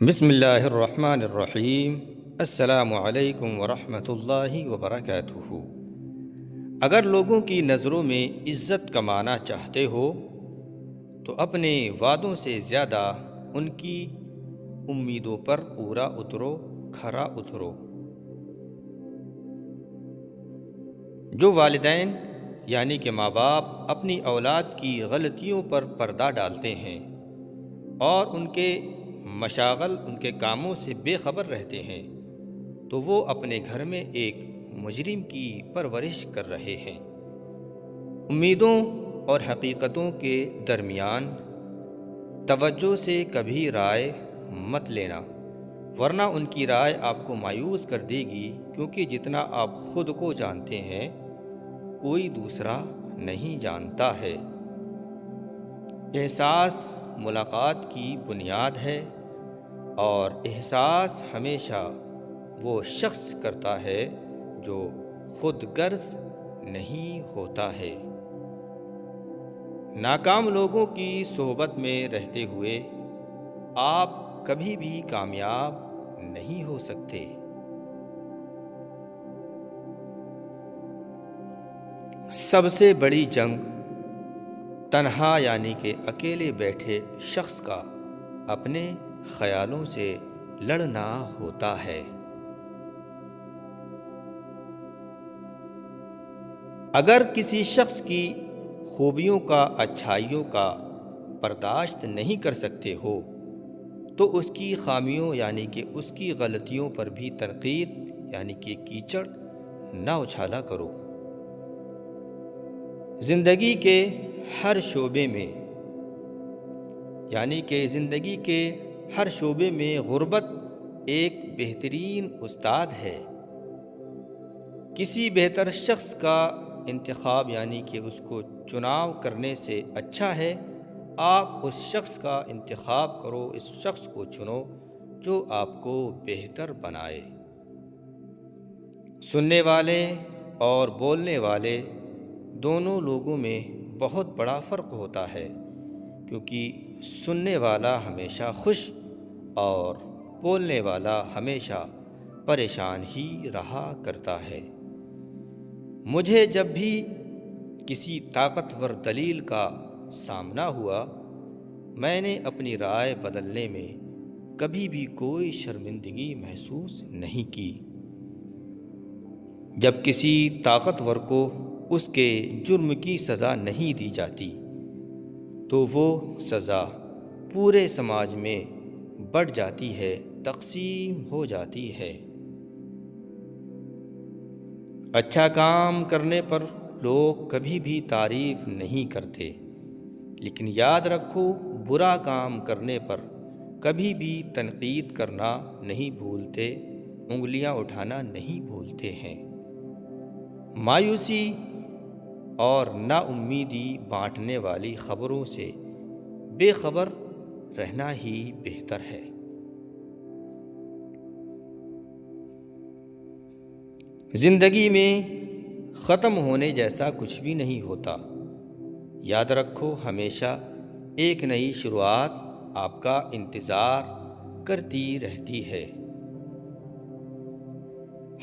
بسم اللہ الرحمن الرحیم۔ السلام علیکم ورحمۃ اللہ وبرکاتہ۔ اگر لوگوں کی نظروں میں عزت کمانا چاہتے ہو تو اپنے وعدوں سے زیادہ ان کی امیدوں پر پورا اترو، کھرا اترو۔ جو والدین یعنی کہ ماں باپ اپنی اولاد کی غلطیوں پر پردہ ڈالتے ہیں اور ان کے مشاغل، ان کے کاموں سے بے خبر رہتے ہیں تو وہ اپنے گھر میں ایک مجرم کی پرورش کر رہے ہیں۔ امیدوں اور حقیقتوں کے درمیان توجہ سے کبھی رائے مت لینا، ورنہ ان کی رائے آپ کو مایوس کر دے گی، کیونکہ جتنا آپ خود کو جانتے ہیں کوئی دوسرا نہیں جانتا ہے۔ احساس ملاقات کی بنیاد ہے، اور احساس ہمیشہ وہ شخص کرتا ہے جو خود غرض نہیں ہوتا ہے۔ ناکام لوگوں کی صحبت میں رہتے ہوئے آپ کبھی بھی کامیاب نہیں ہو سکتے۔ سب سے بڑی جنگ تنہا یعنی کہ اکیلے بیٹھے شخص کا اپنے خیالوں سے لڑنا ہوتا ہے۔ اگر کسی شخص کی خوبیوں کا، اچھائیوں کا برداشت نہیں کر سکتے ہو تو اس کی خامیوں یعنی کہ اس کی غلطیوں پر بھی تنقید یعنی کہ کیچڑ نہ اچھالا کرو۔ زندگی کے ہر شعبے میں غربت ایک بہترین استاد ہے۔ کسی بہتر شخص کا انتخاب یعنی کہ اس کو چناؤ کرنے سے اچھا ہے آپ اس شخص کا انتخاب کرو، اس شخص کو چنو جو آپ کو بہتر بنائے۔ سننے والے اور بولنے والے دونوں لوگوں میں بہت بڑا فرق ہوتا ہے، کیونکہ سننے والا ہمیشہ خوش اور بولنے والا ہمیشہ پریشان ہی رہا کرتا ہے۔ مجھے جب بھی کسی طاقتور دلیل کا سامنا ہوا، میں نے اپنی رائے بدلنے میں کبھی بھی کوئی شرمندگی محسوس نہیں کی۔ جب کسی طاقتور کو اس کے جرم کی سزا نہیں دی جاتی تو وہ سزا پورے سماج میں بڑھ جاتی ہے، تقسیم ہو جاتی ہے۔ اچھا کام کرنے پر لوگ کبھی بھی تعریف نہیں کرتے، لیکن یاد رکھو برا کام کرنے پر کبھی بھی تنقید کرنا نہیں بھولتے، انگلیاں اٹھانا نہیں بھولتے ہیں۔ مایوسی اور نا امیدی بانٹنے والی خبروں سے بے خبر رہنا ہی بہتر ہے۔ زندگی میں ختم ہونے جیسا کچھ بھی نہیں ہوتا، یاد رکھو ہمیشہ ایک نئی شروعات آپ کا انتظار کرتی رہتی ہے۔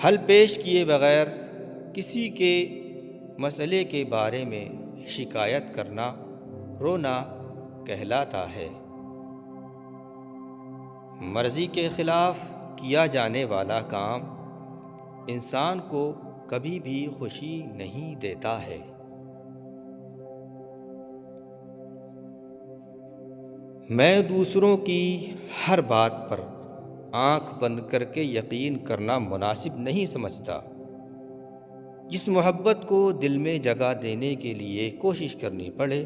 حل پیش کیے بغیر کسی کے مسئلے کے بارے میں شکایت کرنا رونا کہلاتا ہے۔ مرضی کے خلاف کیا جانے والا کام انسان کو کبھی بھی خوشی نہیں دیتا ہے۔ میں دوسروں کی ہر بات پر آنکھ بند کر کے یقین کرنا مناسب نہیں سمجھتا۔ جس محبت کو دل میں جگہ دینے کے لیے کوشش کرنی پڑے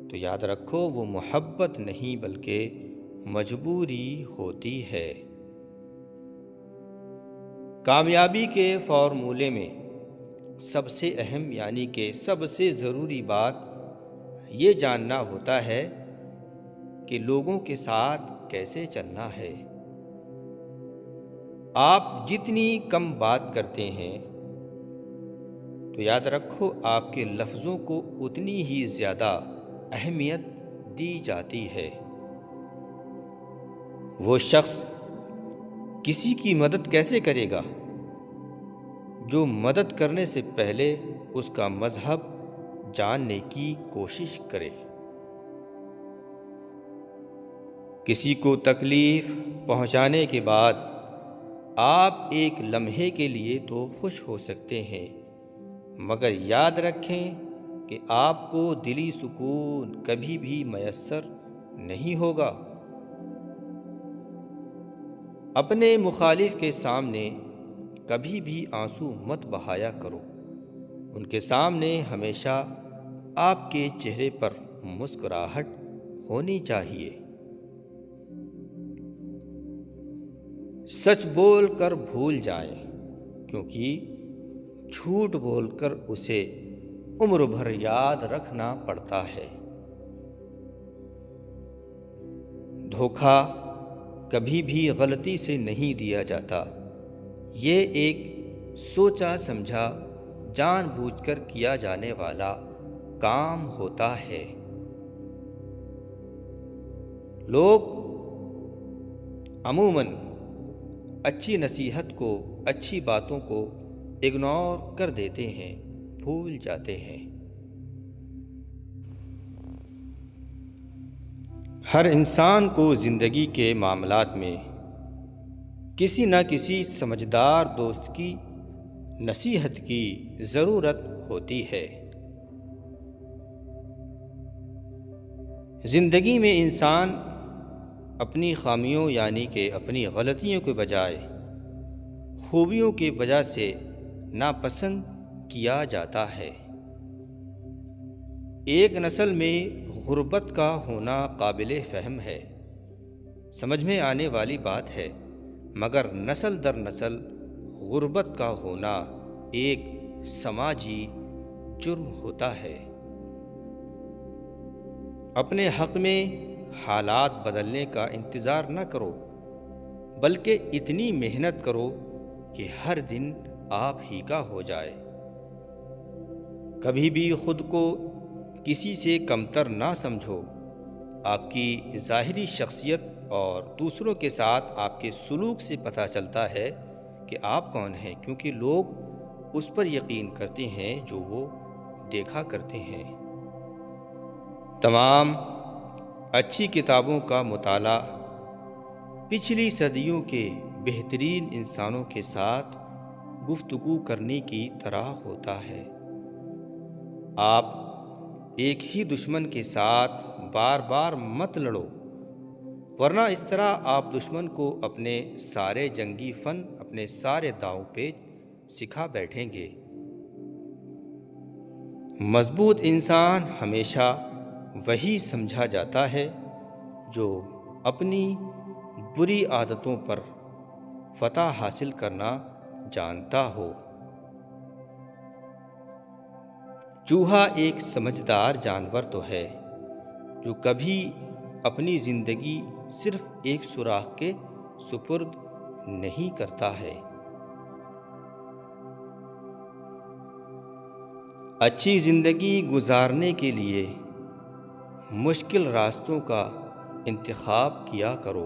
تو یاد رکھو وہ محبت نہیں بلکہ مجبوری ہوتی ہے۔ کامیابی کے فارمولے میں سب سے اہم یعنی کہ سب سے ضروری بات یہ جاننا ہوتا ہے کہ لوگوں کے ساتھ کیسے چلنا ہے۔ آپ جتنی کم بات کرتے ہیں تو یاد رکھو آپ کے لفظوں کو اتنی ہی زیادہ اہمیت دی جاتی ہے۔ وہ شخص کسی کی مدد کیسے کرے گا جو مدد کرنے سے پہلے اس کا مذہب جاننے کی کوشش کرے؟ کسی کو تکلیف پہنچانے کے بعد آپ ایک لمحے کے لیے تو خوش ہو سکتے ہیں، مگر یاد رکھیں کہ آپ کو دلی سکون کبھی بھی میسر نہیں ہوگا۔ اپنے مخالف کے سامنے کبھی بھی آنسو مت بہایا کرو، ان کے سامنے ہمیشہ آپ کے چہرے پر مسکراہٹ ہونی چاہیے۔ سچ بول کر بھول جائیں، کیونکہ جھوٹ بول کر اسے عمر بھر یاد رکھنا پڑتا ہے۔ دھوکہ کبھی بھی غلطی سے نہیں دیا جاتا، یہ ایک سوچا سمجھا جان بوجھ کر کیا جانے والا کام ہوتا ہے۔ لوگ عموماً اچھی نصیحت کو، اچھی باتوں کو اگنور کر دیتے ہیں، بھول جاتے ہیں۔ ہر انسان کو زندگی کے معاملات میں کسی نہ کسی سمجھدار دوست کی نصیحت کی ضرورت ہوتی ہے۔ زندگی میں انسان اپنی خامیوں یعنی کہ اپنی غلطیوں کے بجائے خوبیوں کی وجہ سے ناپسند کیا جاتا ہے۔ ایک نسل میں غربت کا ہونا قابل فہم ہے، سمجھ میں آنے والی بات ہے، مگر نسل در نسل غربت کا ہونا ایک سماجی جرم ہوتا ہے۔ اپنے حق میں حالات بدلنے کا انتظار نہ کرو، بلکہ اتنی محنت کرو کہ ہر دن آپ ہی کا ہو جائے۔ کبھی بھی خود کو کسی سے کمتر نہ سمجھو۔ آپ کی ظاہری شخصیت اور دوسروں کے ساتھ آپ کے سلوک سے پتہ چلتا ہے کہ آپ کون ہیں، کیونکہ لوگ اس پر یقین کرتے ہیں جو وہ دیکھا کرتے ہیں۔ تمام اچھی کتابوں کا مطالعہ پچھلی صدیوں کے بہترین انسانوں کے ساتھ گفتگو کرنے کی طرح ہوتا ہے۔ آپ ایک ہی دشمن کے ساتھ بار بار مت لڑو، ورنہ اس طرح آپ دشمن کو اپنے سارے جنگی فن، اپنے سارے داؤ پیچ سکھا بیٹھیں گے۔ مضبوط انسان ہمیشہ وہی سمجھا جاتا ہے جو اپنی بری عادتوں پر فتح حاصل کرنا جانتا ہو۔ چوہا ایک سمجھدار جانور تو ہے جو کبھی اپنی زندگی صرف ایک سوراخ کے سپرد نہیں کرتا ہے۔ اچھی زندگی گزارنے کے لیے مشکل راستوں کا انتخاب کیا کرو۔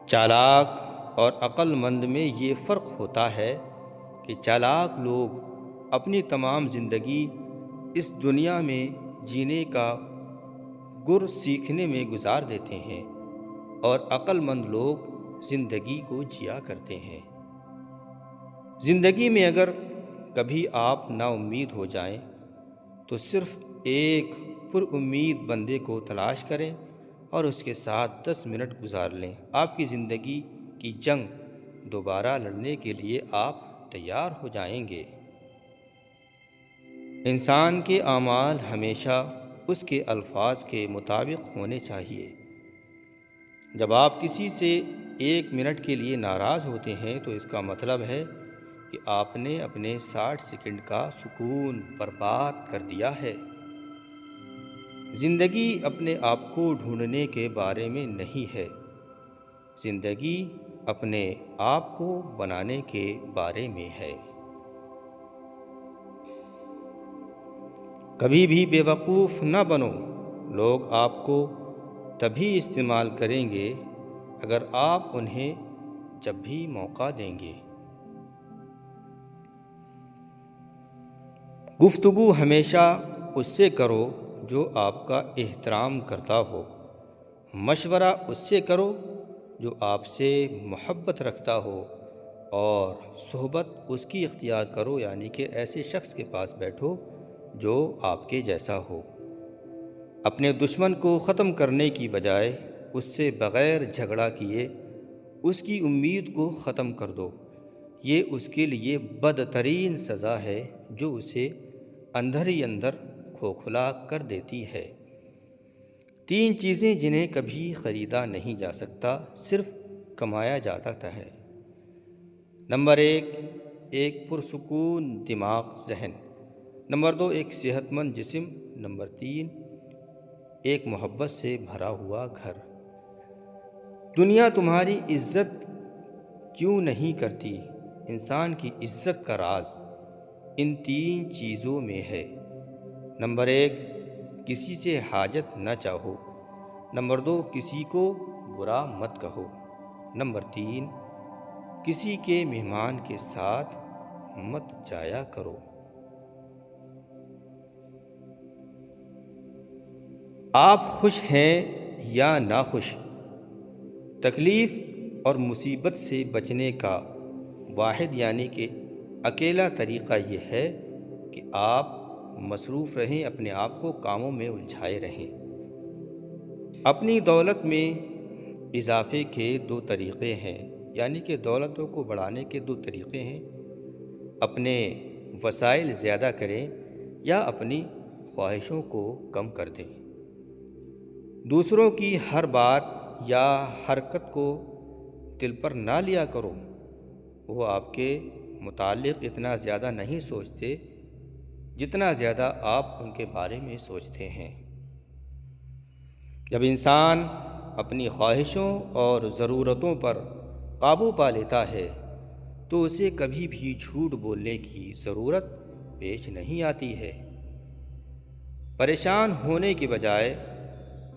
چالاک اور عقل مند میں یہ فرق ہوتا ہے کہ چالاک لوگ اپنی تمام زندگی اس دنیا میں جینے کا گر سیکھنے میں گزار دیتے ہیں، اور عقل مند لوگ زندگی کو جیا کرتے ہیں۔ زندگی میں اگر کبھی آپ نا امید ہو جائیں تو صرف ایک پر امید بندے کو تلاش کریں اور اس کے ساتھ 10 منٹ گزار لیں۔ آپ کی زندگی کی جنگ دوبارہ لڑنے کے لیے آپ تیار ہو جائیں گے۔ انسان کے اعمال ہمیشہ اس کے الفاظ کے مطابق ہونے چاہیے۔ جب آپ کسی سے 1 منٹ کے لیے ناراض ہوتے ہیں تو اس کا مطلب ہے کہ آپ نے اپنے 60 سیکنڈ کا سکون برباد کر دیا ہے۔ زندگی اپنے آپ کو ڈھونڈنے کے بارے میں نہیں ہے، زندگی اپنے آپ کو بنانے کے بارے میں ہے۔ کبھی بھی بے وقوف نہ بنو، لوگ آپ کو تبھی استعمال کریں گے اگر آپ انہیں جب بھی موقع دیں گے۔ گفتگو ہمیشہ اس سے کرو جو آپ کا احترام کرتا ہو، مشورہ اس سے کرو جو آپ سے محبت رکھتا ہو، اور صحبت اس کی اختیار کرو، یعنی کہ ایسے شخص کے پاس بیٹھو جو آپ کے جیسا ہو۔ اپنے دشمن کو ختم کرنے کی بجائے اس سے بغیر جھگڑا کیے اس کی امید کو ختم کر دو، یہ اس کے لیے بدترین سزا ہے جو اسے اندر ہی اندر کھوکھلا کر دیتی ہے۔ 3 چیزیں جنہیں کبھی خریدا نہیں جا سکتا، صرف کمایا جا سکتا ہے۔ نمبر 1، ایک پرسکون دماغ ذہن۔ نمبر 2، ایک صحت مند جسم۔ نمبر 3، ایک محبت سے بھرا ہوا گھر۔ دنیا تمہاری عزت کیوں نہیں کرتی؟ انسان کی عزت کا راز ان 3 چیزوں میں ہے۔ نمبر 1، کسی سے حاجت نہ چاہو۔ نمبر 2، کسی کو برا مت کہو۔ نمبر 3، کسی کے مہمان کے ساتھ مت جایا کرو۔ آپ خوش ہیں یا ناخوش، تکلیف اور مصیبت سے بچنے کا واحد یعنی کہ اکیلا طریقہ یہ ہے کہ آپ مصروف رہیں، اپنے آپ کو کاموں میں الجھائے رہیں۔ اپنی دولت میں اضافے کے 2 طریقے ہیں، یعنی کہ دولتوں کو بڑھانے کے 2 طریقے ہیں: اپنے وسائل زیادہ کریں یا اپنی خواہشوں کو کم کر دیں۔ دوسروں کی ہر بات یا حرکت کو دل پر نہ لیا کرو، وہ آپ کے متعلق اتنا زیادہ نہیں سوچتے جتنا زیادہ آپ ان کے بارے میں سوچتے ہیں۔ جب انسان اپنی خواہشوں اور ضرورتوں پر قابو پا لیتا ہے تو اسے کبھی بھی جھوٹ بولنے کی ضرورت پیش نہیں آتی ہے۔ پریشان ہونے کے بجائے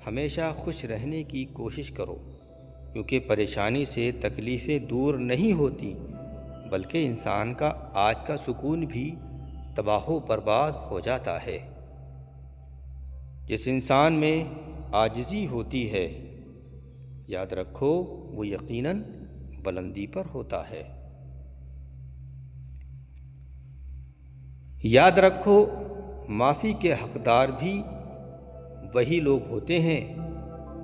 ہمیشہ خوش رہنے کی کوشش کرو، کیونکہ پریشانی سے تکلیفیں دور نہیں ہوتی بلکہ انسان کا آج کا سکون بھی تباہ و برباد ہو جاتا ہے۔ جس انسان میں عاجزی ہوتی ہے، یاد رکھو وہ یقیناً بلندی پر ہوتا ہے۔ یاد رکھو معافی کے حقدار بھی وہی لوگ ہوتے ہیں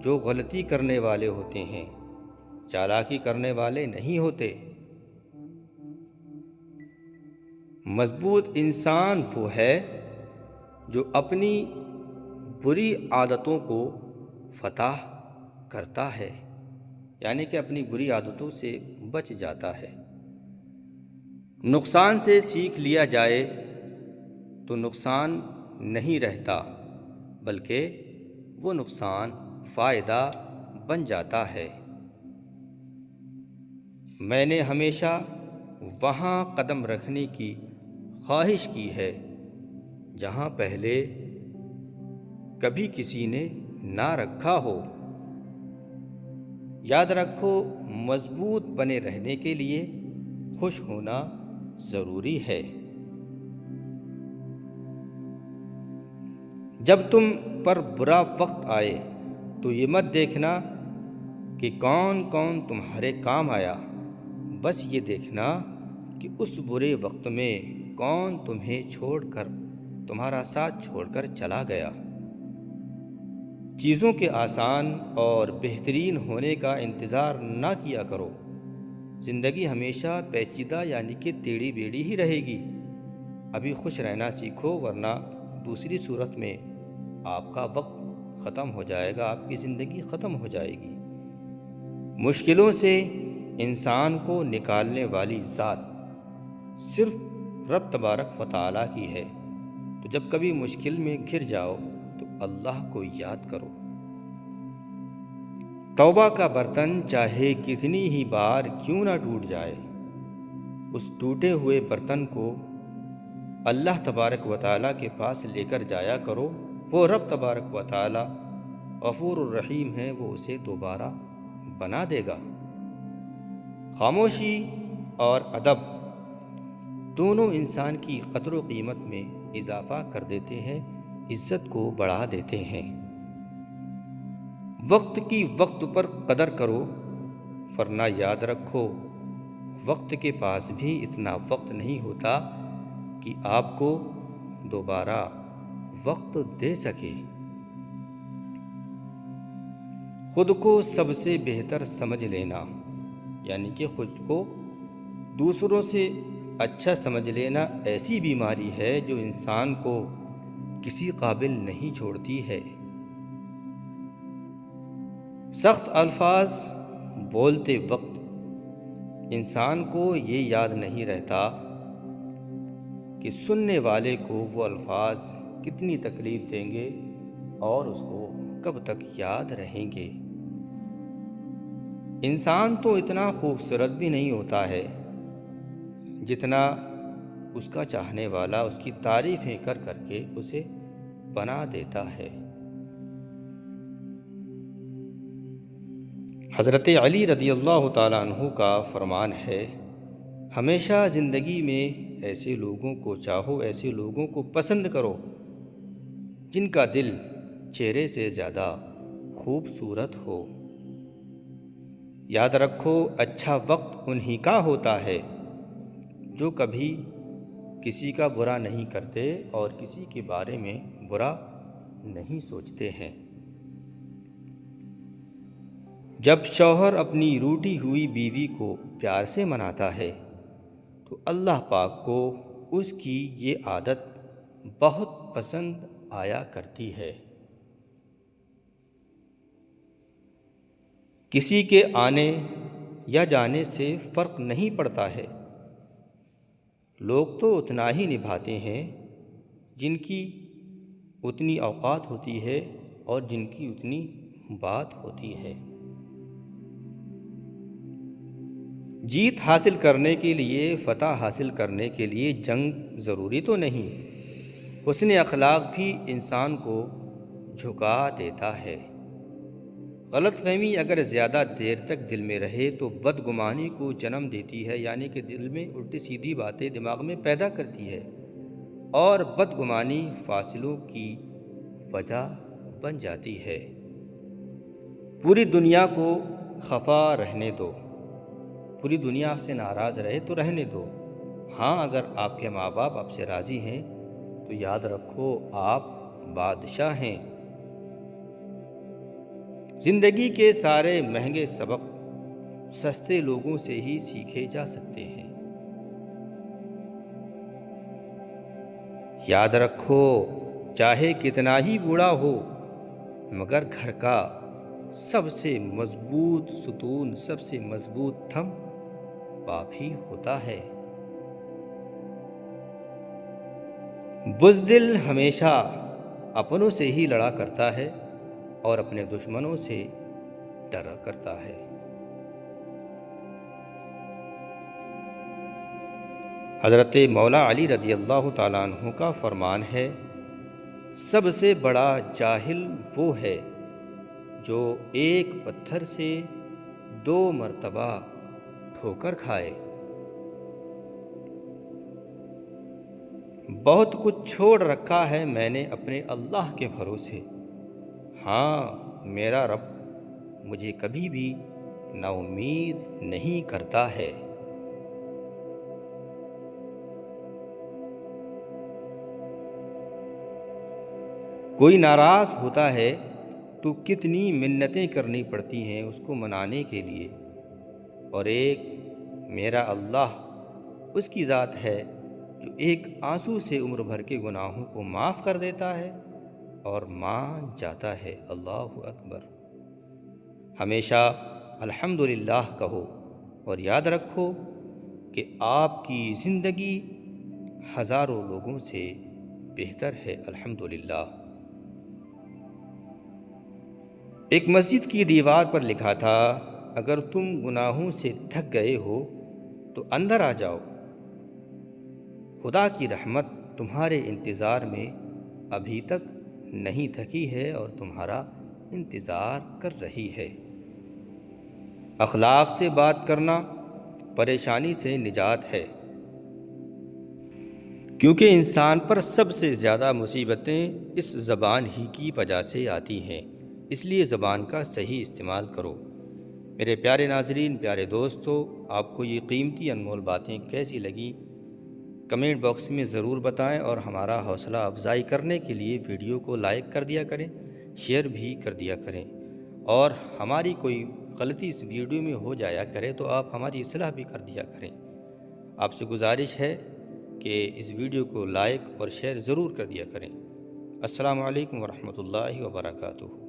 جو غلطی کرنے والے ہوتے ہیں، چالاکی کرنے والے نہیں ہوتے۔ مضبوط انسان وہ ہے جو اپنی بری عادتوں کو فتح کرتا ہے، یعنی کہ اپنی بری عادتوں سے بچ جاتا ہے۔ نقصان سے سیکھ لیا جائے تو نقصان نہیں رہتا بلکہ وہ نقصان فائدہ بن جاتا ہے۔ میں نے ہمیشہ وہاں قدم رکھنے کی خواہش کی ہے جہاں پہلے کبھی کسی نے نہ رکھا ہو۔ یاد رکھو مضبوط بنے رہنے کے لیے خوش ہونا ضروری ہے۔ جب تم پر برا وقت آئے تو یہ مت دیکھنا کہ کون کون تمہارے کام آیا، بس یہ دیکھنا کہ اس برے وقت میں کون تمہیں چھوڑ کر، تمہارا ساتھ چھوڑ کر چلا گیا۔ چیزوں کے آسان اور بہترین ہونے کا انتظار نہ کیا کرو، زندگی ہمیشہ پیچیدہ یعنی کہ ٹیڑھی بیڑھی ہی رہے گی۔ ابھی خوش رہنا سیکھو، ورنہ دوسری صورت میں آپ کا وقت ختم ہو جائے گا، آپ کی زندگی ختم ہو جائے گی۔ مشکلوں سے انسان کو نکالنے والی ذات صرف رب تبارک و تعالیٰ کی ہے، تو جب کبھی مشکل میں گر جاؤ تو اللہ کو یاد کرو۔ توبہ کا برتن چاہے کتنی ہی بار کیوں نہ ٹوٹ جائے، اس ٹوٹے ہوئے برتن کو اللہ تبارک و تعالیٰ کے پاس لے کر جایا کرو۔ وہ رب تبارک و تعالیٰ غفور الرحیم ہے، وہ اسے دوبارہ بنا دے گا۔ خاموشی اور ادب دونوں انسان کی قدر و قیمت میں اضافہ کر دیتے ہیں، عزت کو بڑھا دیتے ہیں۔ وقت کی وقت پر قدر کرو، ورنہ یاد رکھو وقت کے پاس بھی اتنا وقت نہیں ہوتا کہ آپ کو دوبارہ وقت دے سکے۔ خود کو سب سے بہتر سمجھ لینا، یعنی کہ خود کو دوسروں سے اچھا سمجھ لینا ایسی بیماری ہے جو انسان کو کسی قابل نہیں چھوڑتی ہے۔ سخت الفاظ بولتے وقت انسان کو یہ یاد نہیں رہتا کہ سننے والے کو وہ الفاظ کتنی تکلیف دیں گے اور اس کو کب تک یاد رہیں گے۔ انسان تو اتنا خوبصورت بھی نہیں ہوتا ہے جتنا اس کا چاہنے والا اس کی تعریفیں کر کر کے اسے بنا دیتا ہے۔ حضرت علی رضی اللہ تعالیٰ عنہ کا فرمان ہے، ہمیشہ زندگی میں ایسے لوگوں کو چاہو، ایسے لوگوں کو پسند کرو جن کا دل چہرے سے زیادہ خوبصورت ہو۔ یاد رکھو اچھا وقت انہی کا ہوتا ہے جو کبھی کسی کا برا نہیں کرتے اور کسی کے بارے میں برا نہیں سوچتے ہیں۔ جب شوہر اپنی روٹھی ہوئی بیوی کو پیار سے مناتا ہے تو اللہ پاک کو اس کی یہ عادت بہت پسند آیا کرتی ہے۔ کسی کے آنے یا جانے سے فرق نہیں پڑتا ہے، لوگ تو اتنا ہی نبھاتے ہیں جن کی اتنی اوقات ہوتی ہے اور جن کی اتنی بات ہوتی ہے۔ جیت حاصل کرنے کے لیے، فتح حاصل کرنے کے لیے جنگ ضروری تو نہیں، حسن اخلاق بھی انسان کو جھکا دیتا ہے۔ غلط فہمی اگر زیادہ دیر تک دل میں رہے تو بدگمانی کو جنم دیتی ہے، یعنی کہ دل میں الٹی سیدھی باتیں دماغ میں پیدا کرتی ہے اور بدگمانی فاصلوں کی وجہ بن جاتی ہے۔ پوری دنیا کو خفا رہنے دو، پوری دنیا آپ سے ناراض رہے تو رہنے دو، ہاں اگر آپ کے ماں باپ آپ سے راضی ہیں تو یاد رکھو آپ بادشاہ ہیں۔ زندگی کے سارے مہنگے سبق سستے لوگوں سے ہی سیکھے جا سکتے ہیں۔ یاد رکھو چاہے کتنا ہی بوڑھا ہو مگر گھر کا سب سے مضبوط ستون، سب سے مضبوط تھم باپ ہی ہوتا ہے۔ بزدل ہمیشہ اپنوں سے ہی لڑا کرتا ہے اور اپنے دشمنوں سے ڈرا کرتا ہے۔ حضرت مولا علی رضی اللہ تعالیٰ عنہ کا فرمان ہے، سب سے بڑا جاہل وہ ہے جو ایک پتھر سے 2 مرتبہ ٹھوکر کھائے۔ بہت کچھ چھوڑ رکھا ہے میں نے اپنے اللہ کے بھروسے، ہاں میرا رب مجھے کبھی بھی نا امید نہیں کرتا ہے۔ کوئی ناراض ہوتا ہے تو کتنی منتیں کرنی پڑتی ہیں اس کو منانے کے لیے، اور ایک میرا اللہ اس کی ذات ہے جو ایک آنسو سے عمر بھر کے گناہوں کو معاف کر دیتا ہے اور مان جاتا ہے۔ اللہ اکبر۔ ہمیشہ الحمدللہ کہو اور یاد رکھو کہ آپ کی زندگی ہزاروں لوگوں سے بہتر ہے۔ الحمدللہ۔ ایک مسجد کی دیوار پر لکھا تھا، اگر تم گناہوں سے تھک گئے ہو تو اندر آ جاؤ، خدا کی رحمت تمہارے انتظار میں ابھی تک نہیں تھکی ہے اور تمہارا انتظار کر رہی ہے۔ اخلاق سے بات کرنا پریشانی سے نجات ہے، کیونکہ انسان پر سب سے زیادہ مصیبتیں اس زبان ہی کی وجہ سے آتی ہیں۔ اس لیے زبان کا صحیح استعمال کرو۔ میرے پیارے ناظرین، پیارے دوستو، آپ کو یہ قیمتی انمول باتیں کیسی لگیں کمنٹ باکس میں ضرور بتائیں، اور ہمارا حوصلہ افزائی کرنے کے لیے ویڈیو کو لائک کر دیا کریں، شیئر بھی کر دیا کریں، اور ہماری کوئی غلطی اس ویڈیو میں ہو جایا کرے تو آپ ہماری اصلاح بھی کر دیا کریں۔ آپ سے گزارش ہے کہ اس ویڈیو کو لائک اور شیئر ضرور کر دیا کریں۔ السلام علیکم ورحمۃ اللہ وبرکاتہ۔